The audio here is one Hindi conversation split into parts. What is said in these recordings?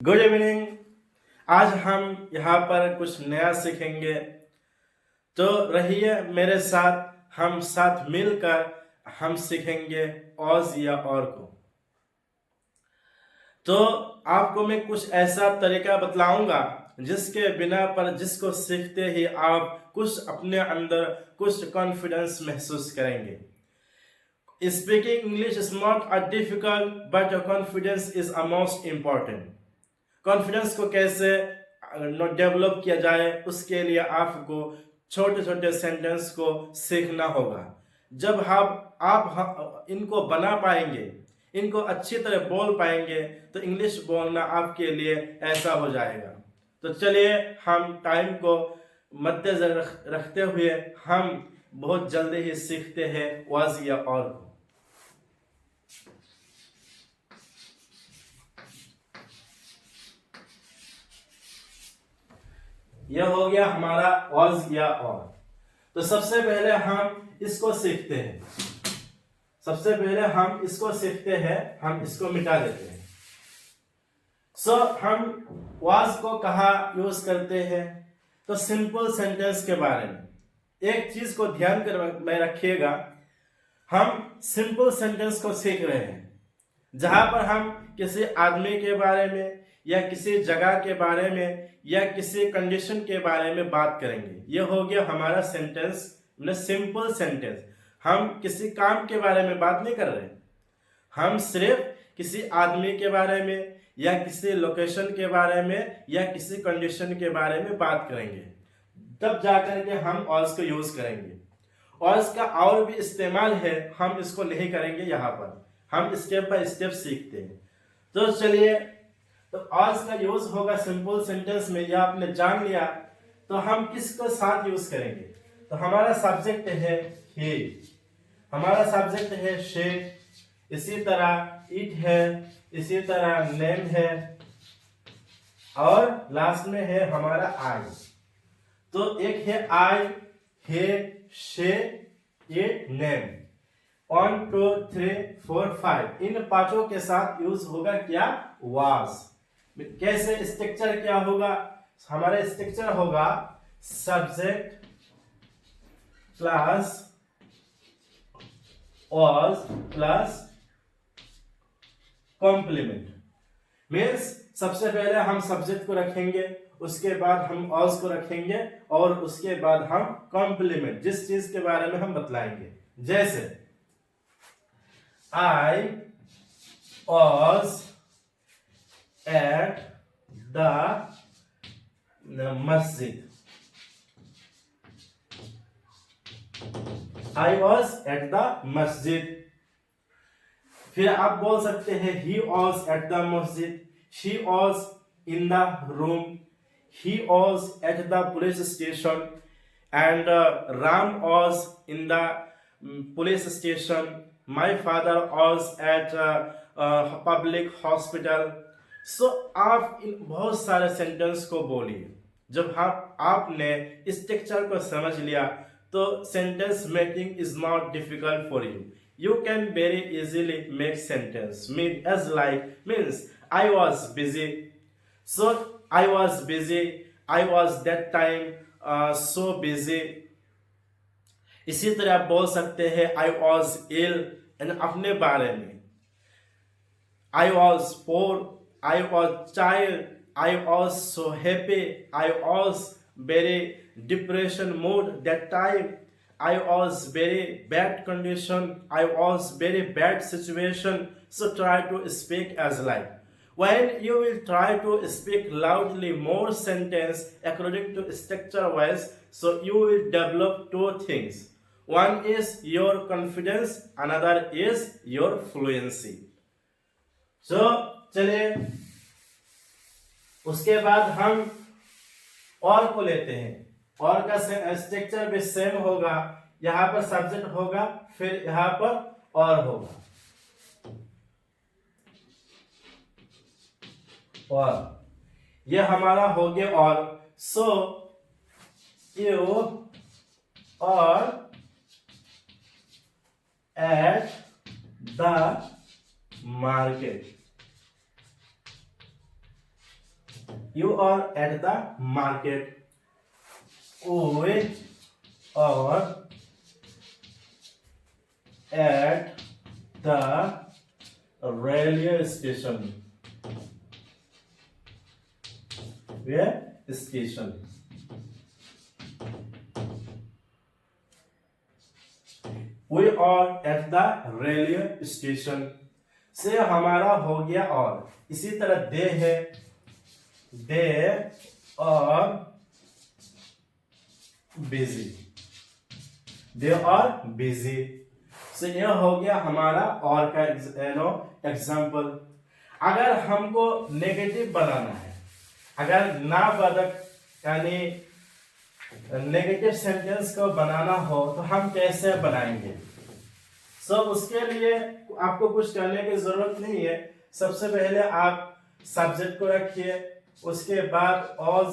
Good evening. आज हम यहाँ पर कुछ नया सीखेंगे, तो रहिए मेरे साथ। हम साथ मिलकर हम सीखेंगे ऑज या और को। तो आपको मैं कुछ ऐसा तरीका बतलाऊंगा जिसके बिना पर जिसको सीखते ही आप कुछ अपने अंदर कुछ कॉन्फिडेंस महसूस करेंगे। Speaking English is not a difficult but confidence is a most important. Confidence को कैसे डेवलप किया जाए, उसके लिए आपको छोटे छोटे सेंटेंस को सीखना होगा। जब आप इनको बना पाएंगे, इनको अच्छी तरह बोल पाएंगे, तो इंग्लिश बोलना आपके लिए ऐसा हो जाएगा। तो चलिए हम टाइम को मद्देनजर रखते हुए हम बहुत जल्दी ही सीखते हैं वाज या और को। यह हो गया हमारा was या और। तो सबसे पहले हम इसको सीखते हैं। हम इसको मिटा देते हैं। हम was को कहा यूज करते हैं, तो सिंपल सेंटेंस के बारे में एक चीज को ध्यान में रखिएगा। हम सिंपल सेंटेंस को सीख रहे हैं जहां पर हम किसी आदमी के बारे में या किसी जगह के बारे में या किसी कंडीशन के बारे में बात करेंगे। यह हो गया हमारा सेंटेंस, सिंपल सेंटेंस। हम किसी काम के बारे में बात नहीं कर रहे, हम सिर्फ किसी आदमी के बारे में या किसी लोकेशन के बारे में या किसी कंडीशन के बारे में बात करेंगे। तब जाकर के हम ऑल्स को यूज करेंगे। ऑल्स का और भी इस्तेमाल है, हम इसको नहीं करेंगे यहाँ पर। हम स्टेप बाय स्टेप सीखते हैं। तो चलिए, तो ऑल्स का यूज होगा सिंपल सेंटेंस में, यह आपने जान लिया। तो हम किसको साथ यूज करेंगे? तो हमारा सब्जेक्ट है ही, हमारा सब्जेक्ट है शी, इसी तरह इट है, इसी तरह नेम है, और लास्ट में है हमारा आई। तो एक है आई, हे, शे, इट, नेम। 1 2 3 4 5 इन पांचों के साथ यूज होगा क्या? वाज। कैसे स्ट्रक्चर क्या होगा? हमारा स्ट्रक्चर होगा subject plus was plus complement. Means सबसे पहले हम सब्जेक्ट को रखेंगे, उसके बाद हम वाज को रखेंगे, और उसके बाद हम कॉम्प्लीमेंट जिस चीज के बारे में हम बतलाएंगे। जैसे I was at the masjid. I was at the masjid. फिर आप बोल सकते हैं he was at the masjid, she was in the room, he was at the police station, and Ram was in the police station. My father was at public hospital. So आप इन बहुत सारे सेंटेंस को बोलिए। जब आपने स्ट्रक्चर को समझ लिया, तो sentence making is not difficult for you. You can very easily make sentence mean as like means I was busy, so I was busy, I was that time so busy. इसी तरह आप बोल सकते हैं I was ill, अपने बारे में I was poor, I was child, I was so happy, I was very depression mood that time, I was very bad condition, I was very bad situation. So try to speak as like. When you will try to speak loudly more sentence according to structure wise, so you will develop two things. One is your confidence, another is your fluency. So चलिए, उसके बाद हम और को लेते हैं। और का स्ट्रक्चर भी सेम होगा। यहां पर सब्जेक्ट होगा, फिर यहां पर और होगा। और ये हमारा हो गया और। सो यू और at the market. You are at the market. We are at the railway station. Where? Station. We are at the railway station. से हमारा हो गया और. इसी तरह दे है. They are busy. They are busy. So यह हो गया हमारा और का एग्जाम्पल. अगर हमको नेगेटिव बनाना है, अगर नाबाधक यानी नेगेटिव सेंटेंस को बनाना हो तो हम कैसे बनाएंगे? उसके लिए आपको कुछ करने की जरूरत नहीं है. सबसे पहले आप सब्जेक्ट को रखिए, उसके बाद और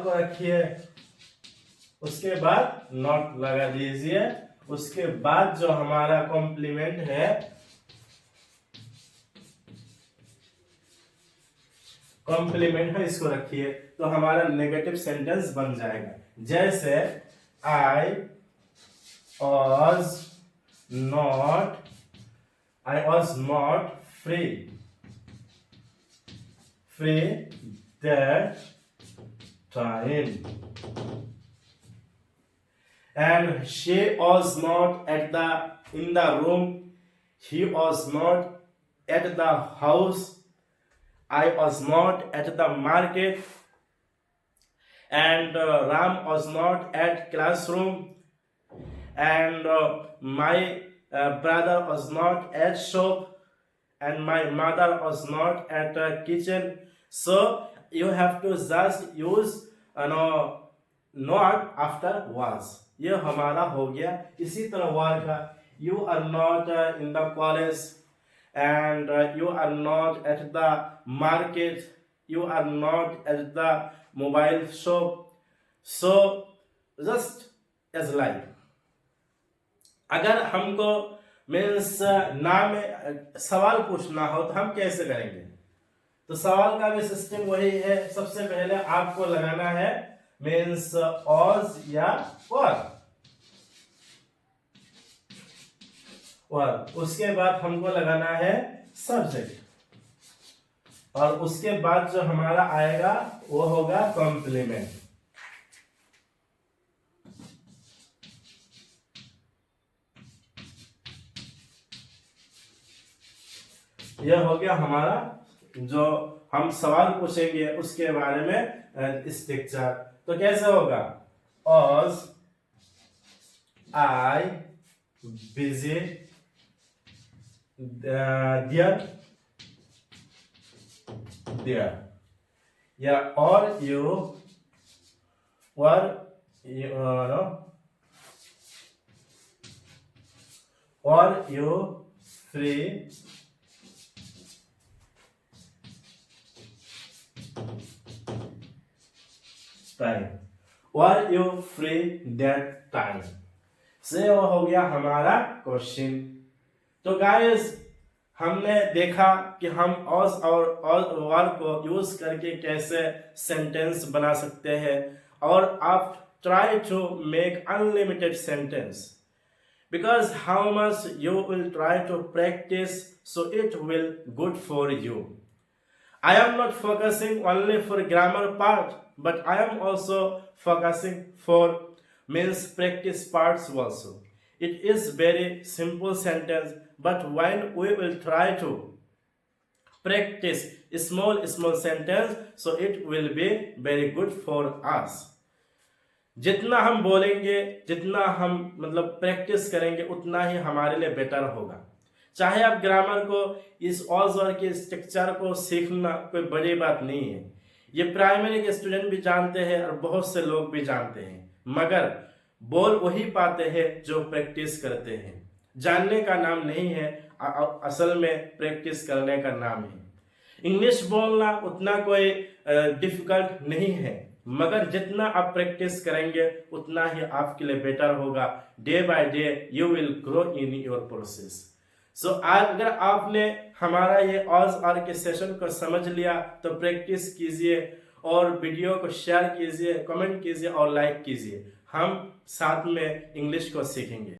को रखिए, उसके बाद नॉट लगा दीजिए, उसके बाद जो हमारा कॉम्प्लीमेंट है इसको रखिए, तो हमारा नेगेटिव सेंटेंस बन जाएगा. जैसे I was not free that time, and she was not in the room, he was not at the house, I was not at the market, and Ram was not at classroom, and my brother was not at shop, and my mother was not at the kitchen. So you have to just use not after was. ये हमारा हो गया. इसी तरह वार का you are not in the college, and you are not at the market, you are not at the mobile shop. So just as like, अगर हमको मीन्स नाम सवाल पूछना हो तो हम कैसे करेंगे? तो सवाल का भी सिस्टम वही है. सबसे पहले आपको लगाना है मीन्स ऑज या और उसके बाद हमको लगाना है सब्जेक्ट, और उसके बाद जो हमारा आएगा वो होगा कॉम्प्लीमेंट. यह हो गया हमारा जो हम सवाल पूछेंगे उसके बारे में स्ट्रक्चर. तो कैसे होगा? ऑज आई विजिट देयर, या और यू वर और you free time, were you free that time. से वो हो गया हमारा क्वेश्चन. तो गाइस हमने देखा कि हम ऑज और वर को यूज करके कैसे सेंटेंस बना सकते हैं, और आप try to make unlimited sentence, because how much you will try to practice, so it will good for you. I am not focusing only for grammar part, but I am also focusing for means practice parts also. It is very simple sentence, but when we will try to practice small sentence, so it will be very good for us. जितना हम बोलेंगे, जितना हम मतलब प्रैक्टिस करेंगे, उतना ही हमारे लिए बेटर होगा. चाहे आप ग्रामर को इस ऑज और के स्ट्रक्चर को सीखना कोई बड़ी बात नहीं है. ये प्राइमरी के स्टूडेंट भी जानते हैं और बहुत से लोग भी जानते हैं, मगर बोल वही पाते हैं जो प्रैक्टिस करते हैं. जानने का नाम नहीं है, असल में प्रैक्टिस करने का नाम है. इंग्लिश बोलना उतना कोई डिफिकल्ट नहीं है, मगर जितना आप प्रैक्टिस करेंगे उतना ही आपके लिए बेटर होगा. Day by day you will grow in your process. So अगर आपने हमारा ये आज आर के सेशन को समझ लिया तो प्रैक्टिस कीजिए और वीडियो को शेयर कीजिए, कमेंट कीजिए और लाइक कीजिए। हम साथ में इंग्लिश को सीखेंगे।